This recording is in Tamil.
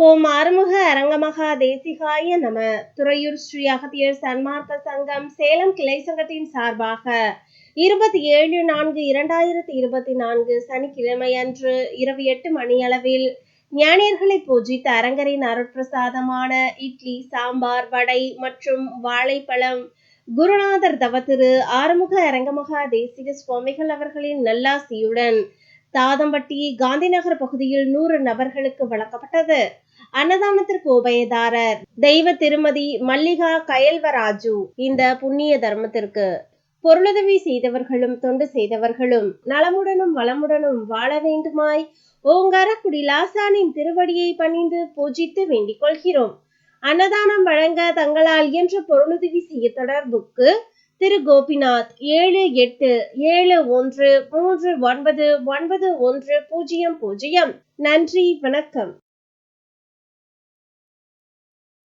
ஓம் ஆறுமுக அரங்கமகா தேசிகாய நம. துறையூர் ஸ்ரீ அகத்தியர் சன்மார்க்க சங்கம் சேலம் கிளை சங்கத்தின் சார்பாக 27/4/2024 சனிக்கிழமை அன்று இரவு 8 மணியளவில் ஞானியர்களை பூஜித்த அரங்கரின் அருட்பிரசாதமான இட்லி, சாம்பார், வடை மற்றும் வாழைப்பழம் குருநாதர் தவத்திரு ஆறுமுக அரங்கமகா தேசிக சுவாமிகள் அவர்களின் நல்லாசியுடன் தாதம்பட்டி காந்திநகர் பகுதியில் 100 நபர்களுக்கு வழங்கப்பட்டது. அன்னதானத்திற்கு உபயதாரர் தெய்வ திருமதி மல்லிகா கயல்வராஜு. இந்த புண்ணிய தர்மத்திற்கு பொருளுதவி செய்தவர்களும் தொண்டு செய்தவர்களும் நலமுடனும் வளமுடனும் வாழ வேண்டுமாய் ஓங்காரக்குடி லாசானின் திருவடியை பணிந்து பூஜித்து வேண்டிக் கொள்கிறோம். அன்னதானம் வழங்க தங்களால் இயன்ற பொருளுதவி செய்ய தொடர்புக்கு திரு கோபிநாத் 7871399100. நன்றி, வணக்கம்.